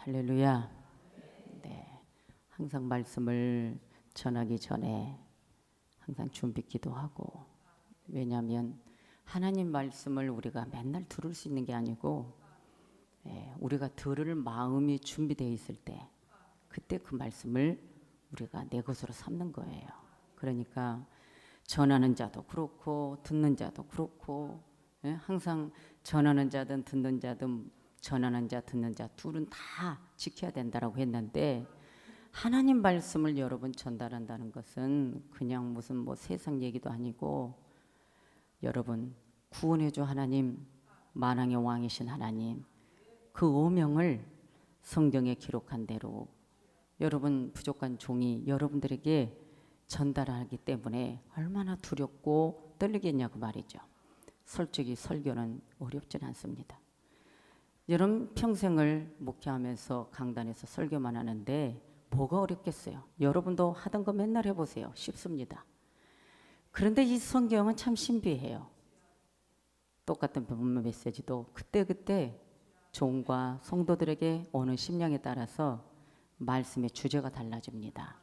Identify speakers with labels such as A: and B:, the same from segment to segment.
A: 할렐루야. 네, 항상 말씀을 전하기 전에 항상 준비 기도하고, 왜냐하면 하나님 말씀을 우리가 맨날 들을 수 있는 게 아니고 우리가 들을 마음이 준비되어 있을 때 그때 그 말씀을 우리가 내 것으로 삼는 거예요. 그러니까 전하는 자도 그렇고 듣는 자도 그렇고, 항상 전하는 자든 듣는 자든 전하는 자 듣는 자 둘은 다 지켜야 된다라고 했는데, 하나님 말씀을 여러분 전달한다는 것은 그냥 무슨 뭐 세상 얘기도 아니고, 여러분 구원해줘 하나님, 만왕의 왕이신 하나님, 그 오명을 성경에 기록한 대로 여러분 부족한 종이 여러분들에게 전달하기 때문에 얼마나 두렵고 떨리겠냐고 말이죠. 솔직히 설교는 어렵진 않습니다. 여러분 평생을 목회하면서 강단에서 설교만 하는데 뭐가 어렵겠어요? 여러분도 하던 거 맨날 해보세요. 쉽습니다. 그런데 이 성경은 참 신비해요. 똑같은 본문 메시지도 그때그때 종과 성도들에게 오는 심령에 따라서 말씀의 주제가 달라집니다.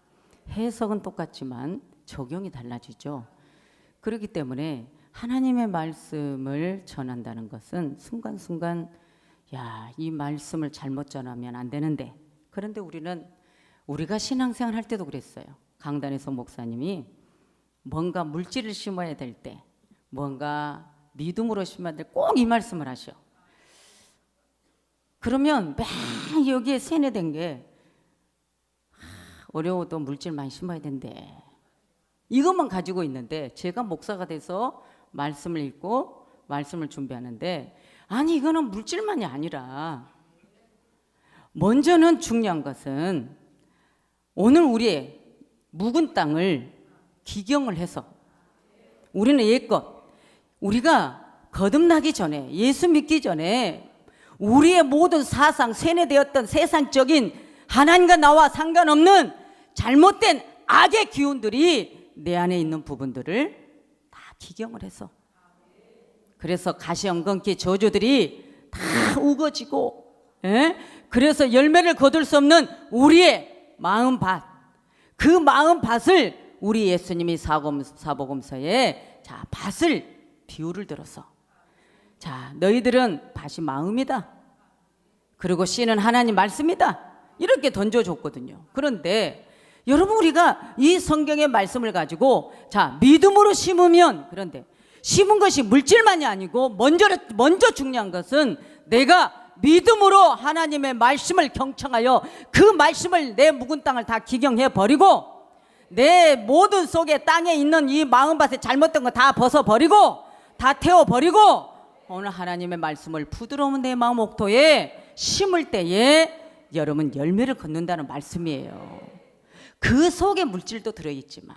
A: 해석은 똑같지만 적용이 달라지죠. 그렇기 때문에 하나님의 말씀을 전한다는 것은 순간순간 이 말씀을 잘못 전하면 안 되는데, 그런데 우리가 신앙생활 할 때도 그랬어요. 강단에서 목사님이 뭔가 물질을 심어야 될 때, 뭔가 믿음으로 심어야 될 때 꼭 이 말씀을 하셔. 그러면 맨 여기에 세뇌된 게 어려워도 물질 많이 심어야 된대, 이것만 가지고 있는데, 제가 목사가 돼서 말씀을 읽고 말씀을 준비하는데, 아니 이거는 물질만이 아니라 먼저는 중요한 것은 오늘 우리의 묵은 땅을 기경을 해서, 우리는 옛것, 우리가 거듭나기 전에, 예수 믿기 전에 우리의 모든 사상, 세뇌되었던 세상적인 하나님과 나와 상관없는 잘못된 악의 기운들이 내 안에 있는 부분들을 다 기경을 해서, 그래서 가시엉겅퀴 저주들이 다 우거지고, 그래서 열매를 거둘 수 없는 우리의 마음밭, 그 마음밭을 우리 예수님이 사복음서에 밭을 비유를 들어서, 너희들은 밭이 마음이다, 그리고 씨는 하나님 말씀이다, 이렇게 던져줬거든요. 그런데 여러분, 우리가 이 성경의 말씀을 가지고 믿음으로 심으면, 그런데 심은 것이 물질만이 아니고 먼저 중요한 것은 내가 믿음으로 하나님의 말씀을 경청하여 그 말씀을 내 묵은 땅을 다 기경해 버리고, 내 모든 속에 땅에 있는 이 마음밭에 잘못된 거 다 벗어버리고 다 태워버리고 오늘 하나님의 말씀을 부드러운 내 마음 옥토에 심을 때에 여러분 열매를 걷는다는 말씀이에요. 그 속에 물질도 들어있지만,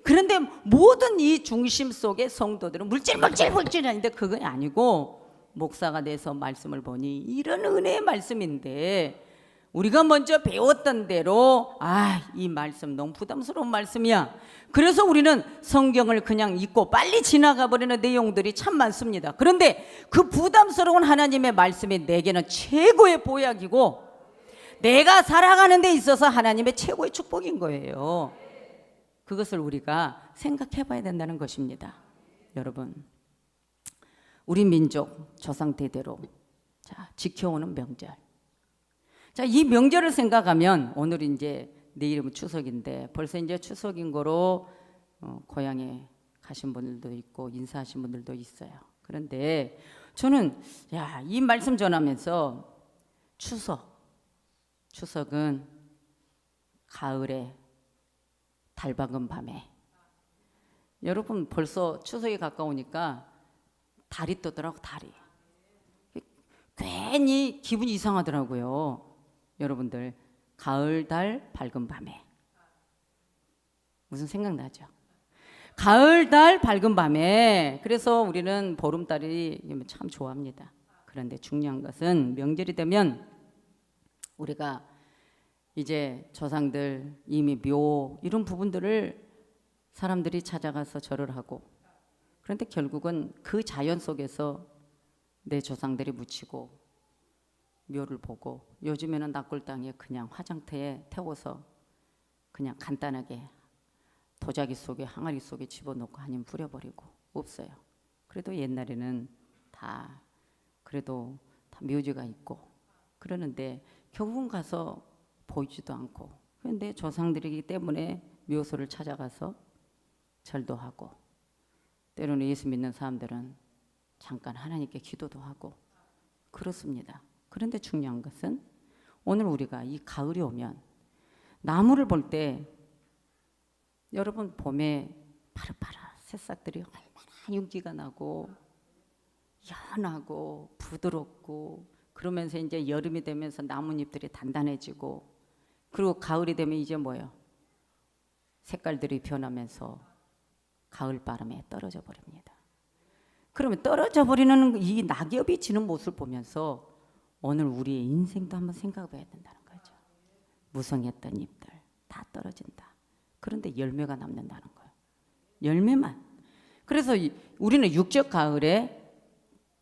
A: 그런데 모든 이 중심 속에 성도들은 물질이 아닌데 그건 아니고, 목사가 돼서 말씀을 보니 이런 은혜의 말씀인데 우리가 먼저 배웠던 대로 이 말씀 너무 부담스러운 말씀이야. 그래서 우리는 성경을 그냥 읽고 빨리 지나가 버리는 내용들이 참 많습니다. 그런데 그 부담스러운 하나님의 말씀이 내게는 최고의 보약이고, 내가 살아가는 데 있어서 하나님의 최고의 축복인 거예요. 그것을 우리가 생각해 봐야 된다는 것입니다. 여러분, 우리 민족 조상 대대로 지켜오는 명절, 이 명절을 생각하면, 오늘 이제 내일은 추석인데 벌써 이제 추석인 거로 고향에 가신 분들도 있고 인사하신 분들도 있어요. 그런데 저는 이 말씀 전하면서 추석은 가을에 달 밝은 밤에, 여러분 벌써 추석이 가까우니까 달이 뜨더라고. 달이 괜히 기분이 이상하더라고요. 여러분들 가을 달 밝은 밤에 무슨 생각나죠? 가을 달 밝은 밤에. 그래서 우리는 보름달이 참 좋아합니다. 그런데 중요한 것은 명절이 되면 우리가 이제 조상들 이미 묘 이런 부분들을 사람들이 찾아가서 절을 하고, 그런데 결국은 그 자연 속에서 내 조상들이 묻히고 묘를 보고, 요즘에는 납골 땅에 그냥 화장터에 태워서 그냥 간단하게 도자기 속에 항아리 속에 집어넣고 아니면 뿌려버리고 없어요. 그래도 옛날에는 다 그래도 다 묘지가 있고 그러는데 결국은 가서 보이지도 않고, 그런데 조상들이기 때문에 묘소를 찾아가서 절도 하고, 때로는 예수 믿는 사람들은 잠깐 하나님께 기도도 하고 그렇습니다. 그런데 중요한 것은 오늘 우리가 이 가을이 오면 나무를 볼 때, 여러분 봄에 파릇파릇 새싹들이 얼마나 윤기가 나고 연하고 부드럽고, 그러면서 이제 여름이 되면서 나뭇잎들이 단단해지고, 그리고 가을이 되면 이제 뭐예요? 색깔들이 변하면서 가을 바람에 떨어져 버립니다. 그러면 떨어져 버리는 이 낙엽이 지는 모습을 보면서 오늘 우리의 인생도 한번 생각해 봐야 된다는 거죠. 무성했던 잎들 다 떨어진다. 그런데 열매가 남는다는 거예요. 열매만. 그래서 우리는 육적 가을에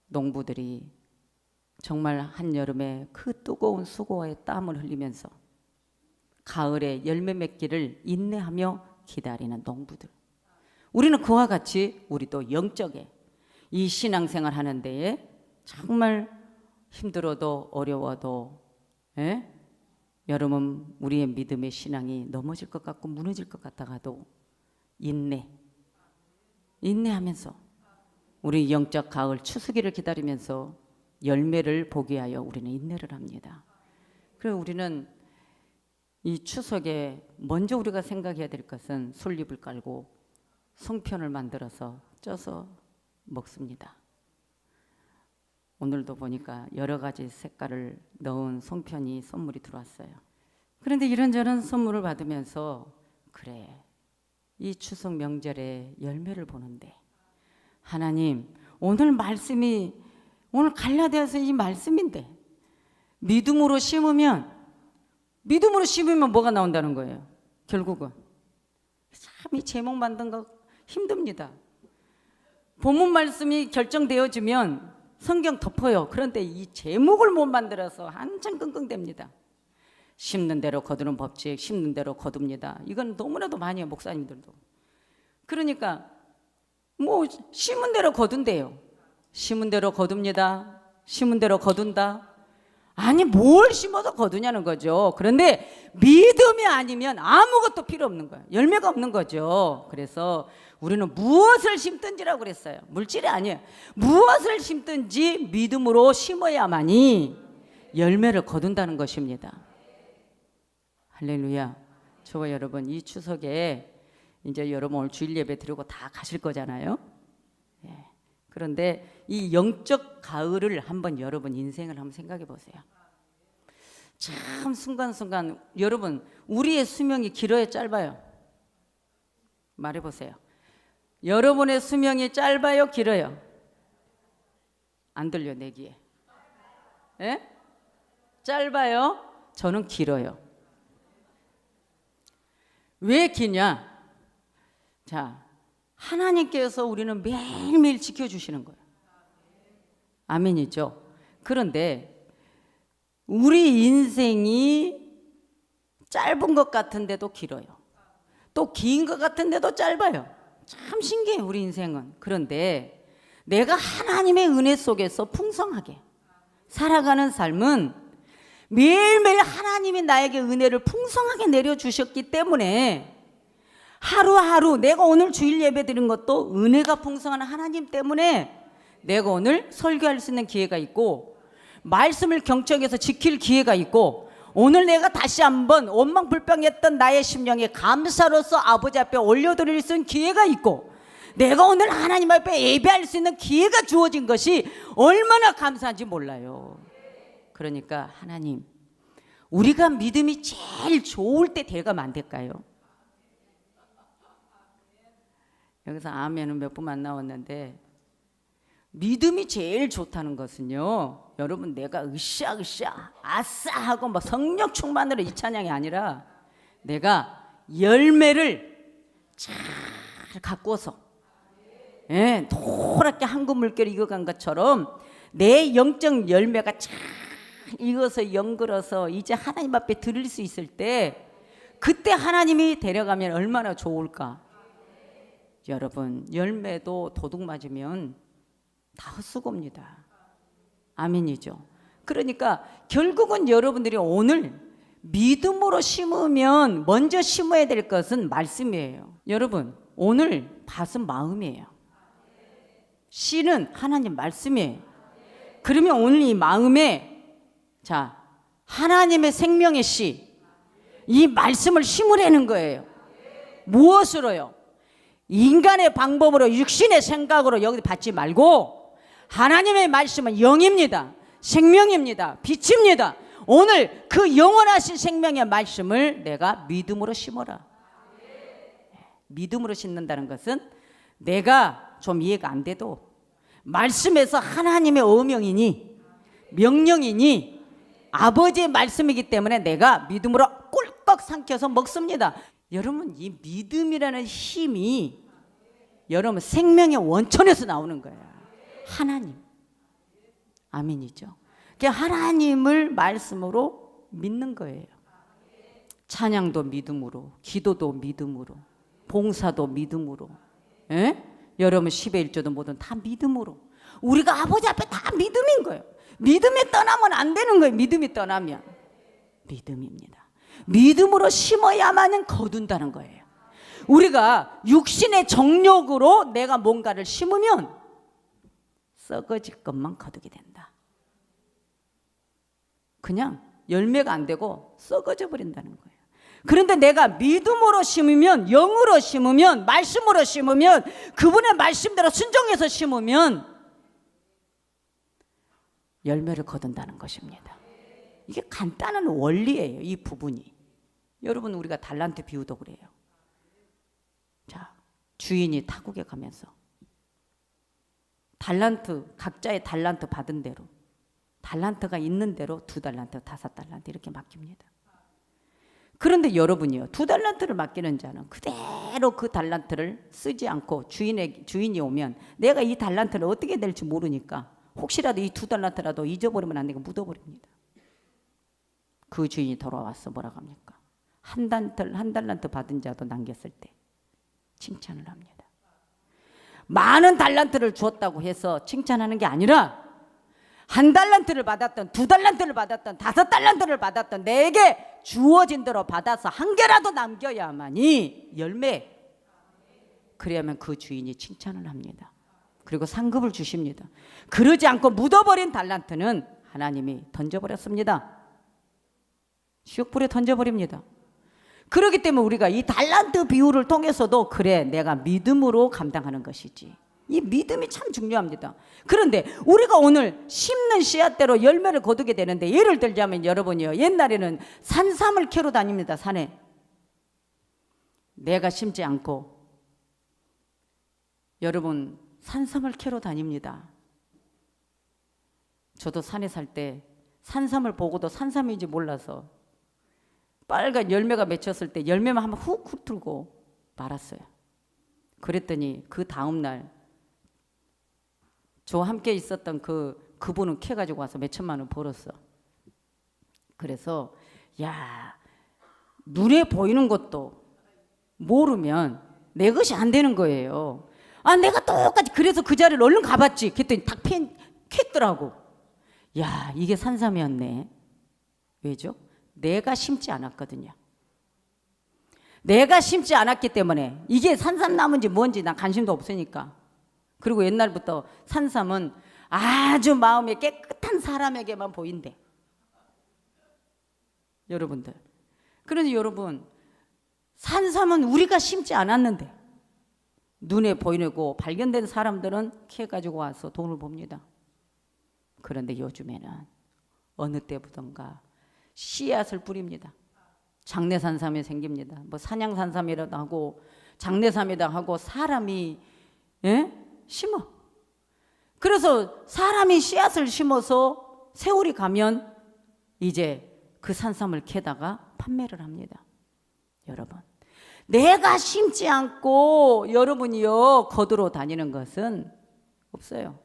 A: 농부들이 정말 한여름에 그 뜨거운 수고와 땀을 흘리면서 가을에 열매 맺기를 인내하며 기다리는 농부들. 우리는 그와 같이 우리도 영적에 이 신앙생활 하는 데에 정말 힘들어도 어려워도, 여러분 우리의 믿음의 신앙이 넘어질 것 같고 무너질 것 같다가도 인내하면서 우리 영적 가을 추수기를 기다리면서 열매를 보게 하여 우리는 인내를 합니다. 그래서 우리는 이 추석에 먼저 우리가 생각해야 될 것은 솔잎을 깔고 송편을 만들어서 쪄서 먹습니다. 오늘도 보니까 여러 가지 색깔을 넣은 송편이 선물이 들어왔어요. 그런데 이런저런 선물을 받으면서 그래, 이 추석 명절에 열매를 보는데 하나님, 오늘 말씀이 오늘 갈라디아서 이 말씀인데 믿음으로 심으면 뭐가 나온다는 거예요. 결국은 참 이 제목 만든 거 힘듭니다. 본문 말씀이 결정되어지면 성경 덮어요. 그런데 이 제목을 못 만들어서 한참 끙끙댑니다. 심는 대로 거두는 법칙, 심는 대로 거둡니다. 이건 너무나도 많이 해요, 목사님들도. 그러니까 뭐 심은 대로 거둔대요. 심은 대로 거둡니다. 심은 대로 거둔다. 아니 뭘 심어서 거두냐는 거죠. 그런데 믿음이 아니면 아무것도 필요 없는 거예요. 열매가 없는 거죠. 그래서 우리는 무엇을 심든지라고 그랬어요. 물질이 아니에요. 무엇을 심든지 믿음으로 심어야만이 열매를 거둔다는 것입니다. 할렐루야. 저와 여러분 이 추석에 이제 여러분 오늘 주일 예배 드리고 다 가실 거잖아요. 그런데 이 영적 가을을 한번 여러분 인생을 한번 생각해 보세요. 참 순간순간 여러분 우리의 수명이 길어요, 짧아요? 말해 보세요. 여러분의 수명이 짧아요, 길어요? 안 들려 내 귀에. 짧아요? 저는 길어요. 왜 기냐? 자, 하나님께서 우리는 매일매일 지켜주시는 거예요. 아멘이죠. 그런데 우리 인생이 짧은 것 같은데도 길어요. 또 긴 것 같은데도 짧아요. 참 신기해요, 우리 인생은. 그런데 내가 하나님의 은혜 속에서 풍성하게 살아가는 삶은 매일매일 하나님이 나에게 은혜를 풍성하게 내려주셨기 때문에 하루하루 내가 오늘 주일 예배 드린 것도 은혜가 풍성한 하나님 때문에 내가 오늘 설교할 수 있는 기회가 있고 말씀을 경청해서 지킬 기회가 있고 오늘 내가 다시 한번 원망불평했던 나의 심령에 감사로서 아버지 앞에 올려드릴 수 있는 기회가 있고 내가 오늘 하나님 앞에 예배할 수 있는 기회가 주어진 것이 얼마나 감사한지 몰라요. 그러니까 하나님, 우리가 믿음이 제일 좋을 때 대가면 안 될까요? 여기서 아멘은 몇 번 안 나왔는데 믿음이 제일 좋다는 것은요, 여러분 내가 으쌰으쌰 아싸 하고 뭐 성령 충만으로 이 찬양이 아니라 내가 열매를 잘 가꾸어서 노랗게 황금 물결이 익어간 것처럼 내 영적 열매가 잘 익어서 연글어서 이제 하나님 앞에 드릴 수 있을 때 그때 하나님이 데려가면 얼마나 좋을까. 여러분, 열매도 도둑 맞으면 다 헛수고입니다. 아멘이죠. 그러니까 결국은 여러분들이 오늘 믿음으로 심으면 먼저 심어야 될 것은 말씀이에요. 여러분, 오늘 밭은 마음이에요. 씨는 하나님 말씀이에요. 그러면 오늘 이 마음에 자, 하나님의 생명의 씨, 이 말씀을 심으라는 거예요. 무엇으로요? 인간의 방법으로 육신의 생각으로 여기 받지 말고 하나님의 말씀은 영입니다. 생명입니다. 빛입니다. 오늘 그 영원하신 생명의 말씀을 내가 믿음으로 심어라. 믿음으로 심는다는 것은 내가 좀 이해가 안 돼도 말씀에서 하나님의 어명이니 명령이니 아버지의 말씀이기 때문에 내가 믿음으로 꿀꺽 삼켜서 먹습니다. 여러분, 이 믿음이라는 힘이 여러분 생명의 원천에서 나오는 거예요. 하나님. 아멘이죠. 그러니까 하나님을 말씀으로 믿는 거예요. 찬양도 믿음으로, 기도도 믿음으로, 봉사도 믿음으로, 예? 여러분 10의 1조도 뭐든 다 믿음으로. 우리가 아버지 앞에 다 믿음인 거예요. 믿음이 떠나면 안 되는 거예요. 믿음이 떠나면. 믿음입니다. 믿음으로 심어야만 거둔다는 거예요. 우리가 육신의 정욕으로 내가 뭔가를 심으면 썩어질 것만 거두게 된다. 그냥 열매가 안 되고 썩어져 버린다는 거예요. 그런데 내가 믿음으로 심으면, 영으로 심으면, 말씀으로 심으면, 그분의 말씀대로 순종해서 심으면 열매를 거둔다는 것입니다. 이게 간단한 원리예요. 이 부분이. 여러분, 우리가 달란트 비유도 그래요. 자, 주인이 타국에 가면서 달란트, 각자의 달란트 받은 대로, 달란트가 있는 대로 2달란트, 5달란트 이렇게 맡깁니다. 그런데 여러분이요, 2달란트를 맡기는 자는 그대로 그 달란트를 쓰지 않고 주인이 오면 내가 이 달란트를 어떻게 될지 모르니까 혹시라도 이 2달란트라도 잊어버리면 안 되고 묻어버립니다. 그 주인이 돌아와서 뭐라고 합니까? 한 달란트 받은 자도 남겼을 때 칭찬을 합니다. 많은 달란트를 주었다고 해서 칭찬하는 게 아니라 1달란트를 받았던, 2달란트를 받았던, 5달란트를 받았던 내게 주어진 대로 받아서 한 개라도 남겨야만이 열매. 그래야만 그 주인이 칭찬을 합니다. 그리고 상급을 주십니다. 그러지 않고 묻어버린 달란트는 하나님이 던져버렸습니다. 지옥불에 던져버립니다. 그렇기 때문에 우리가 이 달란트 비유를 통해서도 그래, 내가 믿음으로 감당하는 것이지. 이 믿음이 참 중요합니다. 그런데 우리가 오늘 심는 씨앗대로 열매를 거두게 되는데, 예를 들자면 여러분이요, 옛날에는 산삼을 캐러 다닙니다. 산에. 내가 심지 않고 여러분 산삼을 캐러 다닙니다. 저도 산에 살 때 산삼을 보고도 산삼인지 몰라서 빨간 열매가 맺혔을 때 열매만 한번 훅 훑고 말았어요. 그랬더니 그 다음날 저와 함께 있었던 그분은 캐가지고 와서 몇 천만 원 벌었어. 그래서 야, 눈에 보이는 것도 모르면 내 것이 안 되는 거예요. 아, 내가 똑같이 그래서 그 자리를 얼른 가봤지. 그랬더니 딱 캤더라고. 야, 이게 산삼이었네. 왜죠? 내가 심지 않았거든요. 내가 심지 않았기 때문에 이게 산삼나무인지 뭔지 난 관심도 없으니까. 그리고 옛날부터 산삼은 아주 마음이 깨끗한 사람에게만 보인대. 여러분들. 그러니 여러분, 산삼은 우리가 심지 않았는데 눈에 보이고 발견된 사람들은 캐가지고 와서 돈을 봅니다. 그런데 요즘에는 어느 때보던가 씨앗을 뿌립니다. 장내산삼이 생깁니다. 뭐 산양산삼이라도 하고 장내삼이라도 하고 사람이 심어. 그래서 사람이 씨앗을 심어서 세월이 가면 이제 그 산삼을 캐다가 판매를 합니다. 여러분, 내가 심지 않고 여러분이요 거두러 다니는 것은 없어요.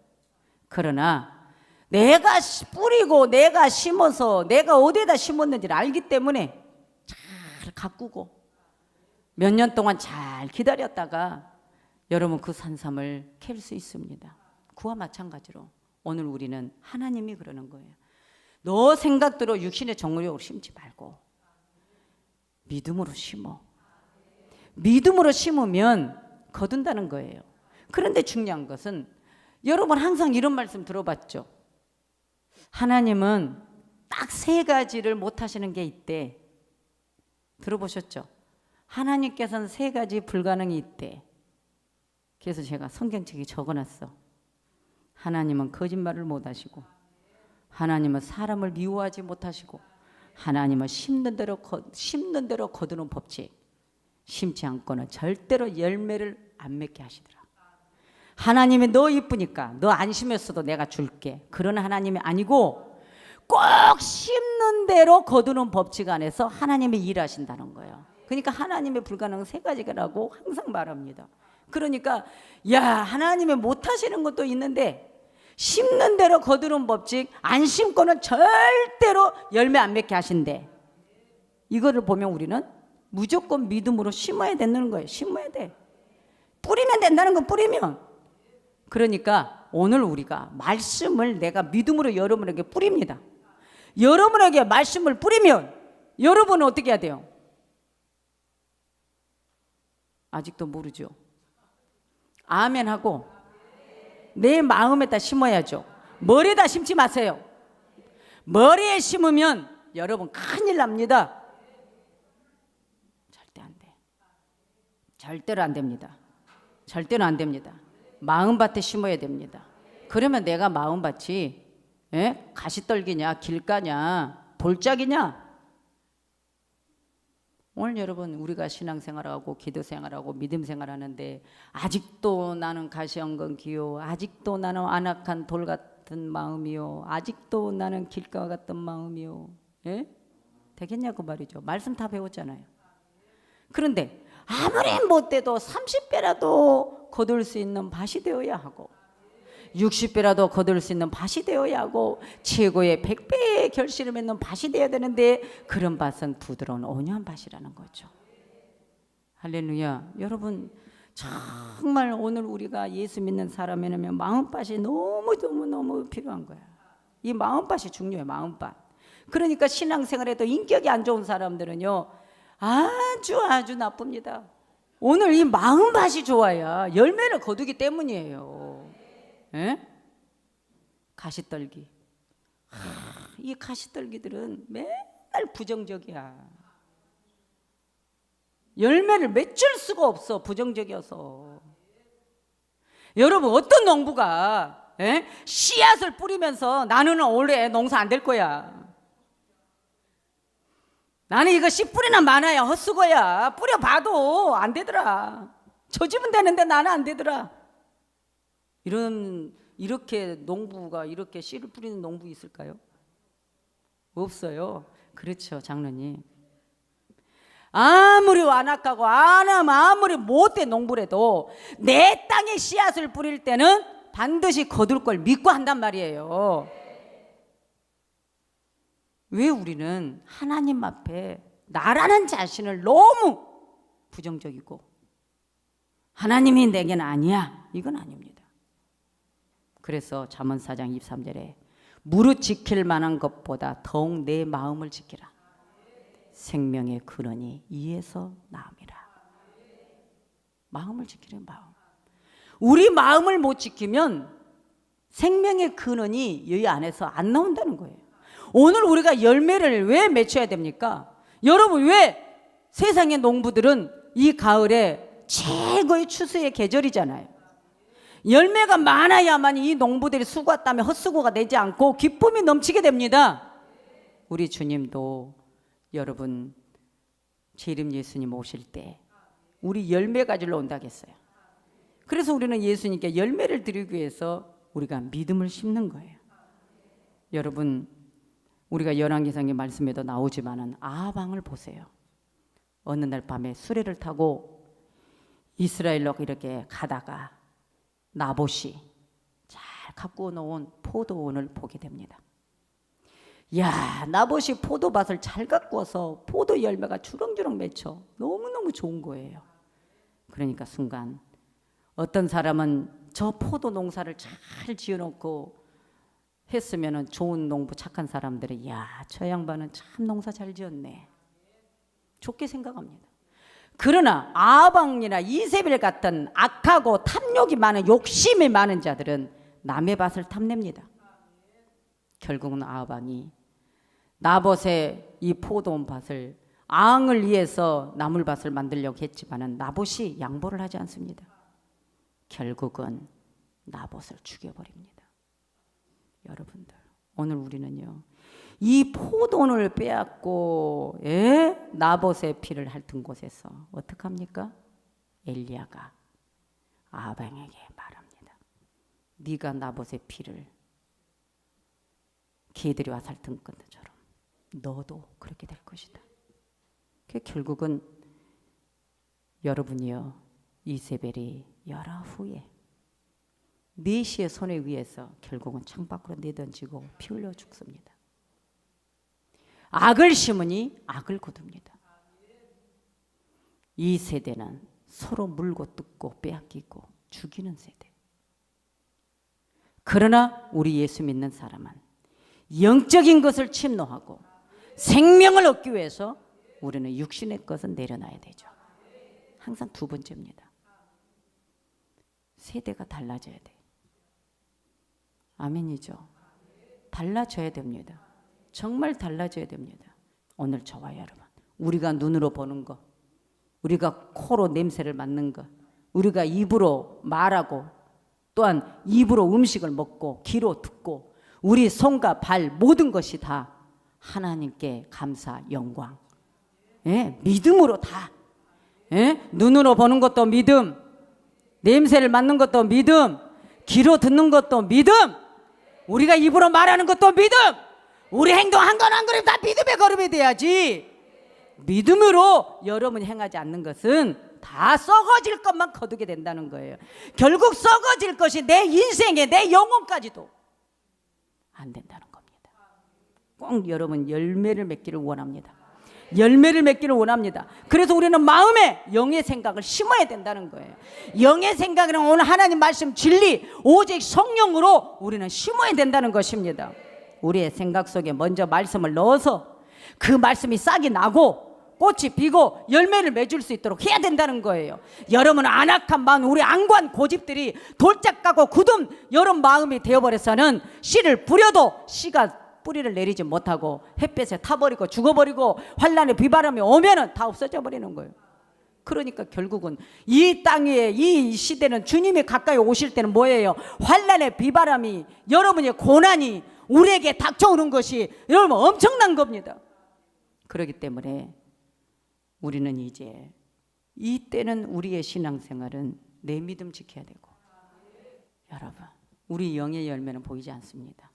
A: 그러나 내가 뿌리고 내가 심어서 내가 어디에다 심었는지를 알기 때문에 잘 가꾸고 몇 년 동안 잘 기다렸다가 여러분 그 산삼을 캘 수 있습니다. 그와 마찬가지로 오늘 우리는 하나님이 그러는 거예요. 너 생각대로 육신의 정욕으로 심지 말고 믿음으로 심어. 믿음으로 심으면 거둔다는 거예요. 그런데 중요한 것은 여러분 항상 이런 말씀 들어봤죠? 하나님은 딱 3가지를 못 하시는 게 있대. 들어보셨죠? 하나님께서는 3가지 불가능이 있대. 그래서 제가 성경책에 적어놨어. 하나님은 거짓말을 못 하시고, 하나님은 사람을 미워하지 못하시고, 하나님은 심는 대로 거두는 법칙, 심지 않고는 절대로 열매를 안 맺게 하시더라. 하나님이 너 이쁘니까 너 안 심었어도 내가 줄게. 그런 하나님이 아니고 꼭 심는 대로 거두는 법칙 안에서 하나님이 일하신다는 거예요. 그러니까 하나님의 불가능은 3가지라고 항상 말합니다. 그러니까 야, 하나님이 못하시는 것도 있는데 심는 대로 거두는 법칙, 안 심고는 절대로 열매 안 맺게 하신대. 이거를 보면 우리는 무조건 믿음으로 심어야 된다는 거예요. 심어야 돼. 뿌리면 된다는 건 뿌리면. 그러니까 오늘 우리가 말씀을 내가 믿음으로 여러분에게 뿌립니다. 여러분에게 말씀을 뿌리면 여러분은 어떻게 해야 돼요? 아직도 모르죠? 아멘 하고 내 마음에다 심어야죠. 머리에다 심지 마세요. 머리에 심으면 여러분 큰일 납니다. 절대 안 돼. 절대로 안 됩니다. 절대로 안 됩니다. 마음밭에 심어야 됩니다. 그러면 내가 마음밭이 가시떨기냐 길가냐 돌짝이냐. 오늘 여러분 우리가 신앙생활하고 기도생활하고 믿음생활하는데 아직도 나는 가시엉건기요, 아직도 나는 안악한 돌 같은 마음이요, 아직도 나는 길가 같은 마음이요, 되겠냐고 말이죠. 말씀 다 배웠잖아요. 그런데 아무리 못돼도 30배라도 거둘 수 있는 밭이 되어야 하고 60배라도 거둘 수 있는 밭이 되어야 하고 최고의 100배의 결실을 맺는 밭이 되어야 되는데 그런 밭은 부드러운 온유한 밭이라는 거죠. 할렐루야. 여러분 정말 오늘 우리가 예수 믿는 사람이라면 마음밭이 너무 필요한 거야. 이 마음밭이 중요해. 마음밭. 그러니까 신앙생활에도 인격이 안 좋은 사람들은요 아주 나쁩니다. 오늘 이 마음밭이 좋아야 열매를 거두기 때문이에요. 가시떨기. 이 가시떨기들은 맨날 부정적이야. 열매를 맺을 수가 없어. 부정적이어서. 여러분 어떤 농부가 씨앗을 뿌리면서 나는 올해 농사 안 될 거야, 나는 이거 씨 뿌리나 마나야 헛수고야, 뿌려봐도 안 되더라, 저 집은 되는데 나는 안 되더라, 이렇게 농부가 이렇게 씨를 뿌리는 농부 있을까요? 없어요. 그렇죠, 장로님. 아무리 완악하고 아무리 못된 농부라도 내 땅에 씨앗을 뿌릴 때는 반드시 거둘 걸 믿고 한단 말이에요. 왜 우리는 하나님 앞에 나라는 자신을 너무 부정적이고 하나님이 내겐 아니야, 이건 아닙니다. 그래서 잠언 4장 23절에 무릇 지킬 만한 것보다 더욱 내 마음을 지키라. 생명의 근원이 이에서 나옵니다. 마음을 지키는 마음. 우리 마음을 못 지키면 생명의 근원이 여기 안에서 안 나온다는 거예요. 오늘 우리가 열매를 왜 맺혀야 됩니까? 여러분 왜 세상의 농부들은 이 가을에 최고의 추수의 계절이잖아요. 열매가 많아야만 이 농부들이 수고한 땀에 헛수고가 되지 않고 기쁨이 넘치게 됩니다. 우리 주님도 여러분 제 이름 예수님 오실 때 우리 열매 가지러 온다고 했어요. 그래서 우리는 예수님께 열매를 드리기 위해서 우리가 믿음을 심는 거예요. 여러분 우리가 열왕기상의 말씀에도 나오지만은 아합왕을 보세요. 어느 날 밤에 수레를 타고 이스라엘로 이렇게 가다가 나봇이 잘 가꾸어 놓은 포도원을 보게 됩니다. 야, 나봇이 포도밭을 잘 가꾸어서 포도 열매가 주렁주렁 맺혀 너무너무 좋은 거예요. 그러니까 순간 어떤 사람은 저 포도 농사를 잘 지어놓고 했으면 좋은 농부 착한 사람들이 야, 저 양반은 참 농사 잘 지었네 좋게 생각합니다. 그러나 아합왕이나 이세벨 같은 악하고 탐욕이 많은 욕심이 많은 자들은 남의 밭을 탐냅니다. 결국은 아합왕이 나봇의 이 포도원 밭을 앙을 위해서 나물밭을 만들려고 했지만은 나봇이 양보를 하지 않습니다. 결국은 나봇을 죽여버립니다. 여러분들, 오늘 우리는요, 이 포도원을 빼앗고 나봇의 피를 핥은 곳에서 어떡합니까? 엘리야가 아합왕에게 말합니다. 네가 나봇의 피를 개들이 와서 핥은 것처럼 너도 그렇게 될 것이다. 결국은 여러분이요, 이세벨이 열화 후에 메시의 손에 의해서 결국은 창밖으로 내던지고 피 흘려 죽습니다. 악을 심으니 악을 거둡니다. 이 세대는 서로 물고 뜯고 빼앗기고 죽이는 세대. 그러나 우리 예수 믿는 사람은 영적인 것을 침노하고 생명을 얻기 위해서 우리는 육신의 것은 내려놔야 되죠. 항상 두 번째입니다. 세대가 달라져야 돼요. 아멘이죠. 달라져야 됩니다. 정말 달라져야 됩니다. 오늘 저와 여러분, 우리가 눈으로 보는 것, 우리가 코로 냄새를 맡는 것, 우리가 입으로 말하고 또한 입으로 음식을 먹고 귀로 듣고 우리 손과 발 모든 것이 다 하나님께 감사 영광, 믿음으로 다, 눈으로 보는 것도 믿음, 냄새를 맡는 것도 믿음, 귀로 듣는 것도 믿음, 우리가 입으로 말하는 것도 믿음, 우리 행동 한 건 한 걸음 다 믿음의 걸음이 돼야지. 믿음으로 여러분이 행하지 않는 것은 다 썩어질 것만 거두게 된다는 거예요. 결국 썩어질 것이 내 인생에 내 영혼까지도 안 된다는 겁니다. 꼭 여러분 열매를 맺기를 원합니다. 열매를 맺기를 원합니다. 그래서 우리는 마음에 영의 생각을 심어야 된다는 거예요. 영의 생각은 오늘 하나님 말씀 진리 오직 성령으로 우리는 심어야 된다는 것입니다. 우리의 생각 속에 먼저 말씀을 넣어서 그 말씀이 싹이 나고 꽃이 피고 열매를 맺을 수 있도록 해야 된다는 거예요. 여러분 안악한 마음, 우리 안관 고집들이 돌짝가고 굳은 여러분 마음이 되어버려서는 씨를 뿌려도 씨가 뿌리를 내리지 못하고 햇볕에 타버리고 죽어버리고 환란의 비바람이 오면은 다 없어져 버리는 거예요. 그러니까 결국은 이 땅 위에 이 시대는 주님이 가까이 오실 때는 뭐예요? 환란의 비바람이, 여러분의 고난이 우리에게 닥쳐오는 것이 여러분 엄청난 겁니다. 그렇기 때문에 우리는 이제 이때는 우리의 신앙생활은 내 믿음 지켜야 되고, 여러분 우리 영의 열매는 보이지 않습니다.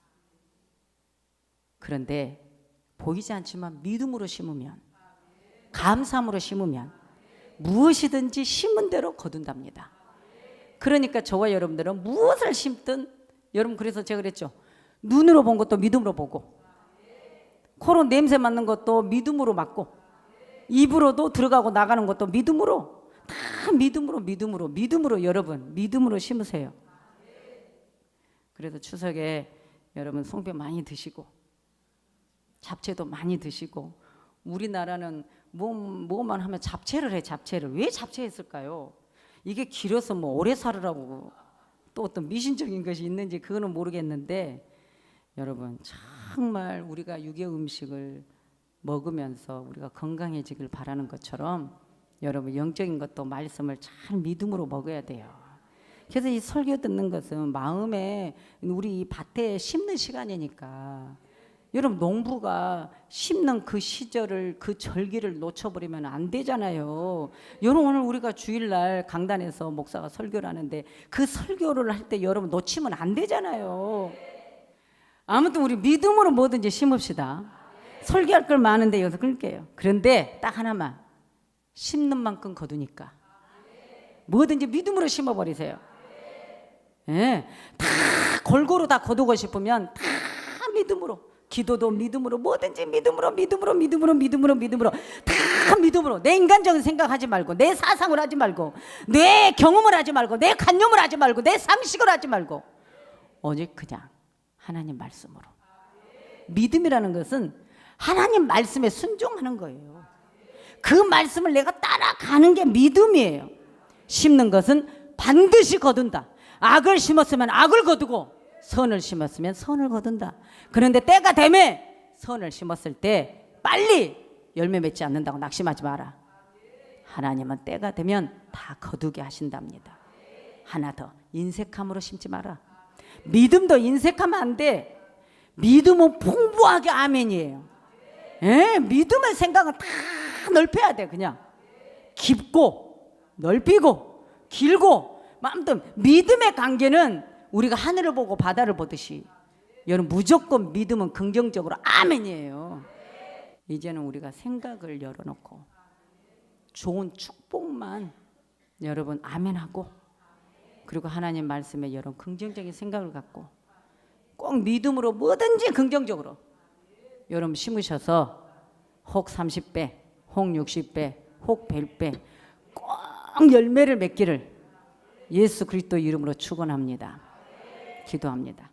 A: 그런데 보이지 않지만 믿음으로 심으면, 감사함으로 심으면 무엇이든지 심은 대로 거둔답니다. 그러니까 저와 여러분들은 무엇을 심든, 여러분 그래서 제가 그랬죠. 눈으로 본 것도 믿음으로 보고, 코로 냄새 맡는 것도 믿음으로 맡고, 입으로도 들어가고 나가는 것도 믿음으로, 다 믿음으로 여러분 믿음으로 심으세요. 그래서 추석에 여러분 송편 많이 드시고 잡채도 많이 드시고, 우리나라는 뭐만 하면 잡채를 해. 잡채를 왜 잡채했을까요? 이게 길어서 뭐 오래 살으라고 또 어떤 미신적인 것이 있는지 그거는 모르겠는데, 여러분 정말 우리가 유교 음식을 먹으면서 우리가 건강해지길 바라는 것처럼 여러분 영적인 것도 말씀을 잘 믿음으로 먹어야 돼요. 그래서 이 설교 듣는 것은 마음에 우리 이 밭에 심는 시간이니까, 여러분 농부가 심는 그 시절을, 그 절기를 놓쳐버리면 안 되잖아요. 여러분 오늘 우리가 주일날 강단에서 목사가 설교를 하는데 그 설교를 할 때 여러분 놓치면 안 되잖아요. 아무튼 우리 믿음으로 뭐든지 심읍시다. 설교할 걸 많은데 여기서 끌게요. 그런데 딱 하나만, 심는 만큼 거두니까 뭐든지 믿음으로 심어버리세요. 예, 다 골고루 다 거두고 싶으면 다 믿음으로, 기도도 믿음으로, 뭐든지 믿음으로 다 믿음으로. 내 인간적인 생각하지 말고, 내 사상을 하지 말고, 내 경험을 하지 말고, 내 관념을 하지 말고, 내 상식을 하지 말고, 오직 그냥 하나님 말씀으로. 믿음이라는 것은 하나님 말씀에 순종하는 거예요. 그 말씀을 내가 따라가는 게 믿음이에요. 심는 것은 반드시 거둔다. 악을 심었으면 악을 거두고 선을 심었으면 선을 거둔다. 그런데 때가 되면 선을 심었을 때 빨리 열매 맺지 않는다고 낙심하지 마라. 하나님은 때가 되면 다 거두게 하신답니다. 하나 더, 인색함으로 심지 마라. 믿음도 인색하면 안 돼. 믿음은 풍부하게 아멘이에요. 예, 믿음의 생각은 다 넓혀야 돼. 그냥 깊고 넓히고 길고 아무튼 믿음의 관계는 우리가 하늘을 보고 바다를 보듯이, 여러분 무조건 믿음은 긍정적으로 아멘이에요. 이제는 우리가 생각을 열어놓고 좋은 축복만 여러분 아멘하고, 그리고 하나님 말씀에 여러분 긍정적인 생각을 갖고 꼭 믿음으로 뭐든지 긍정적으로 여러분 심으셔서 혹 30배, 혹 60배, 혹 100배 꼭 열매를 맺기를 예수 그리스도 이름으로 축원합니다. 기도합니다.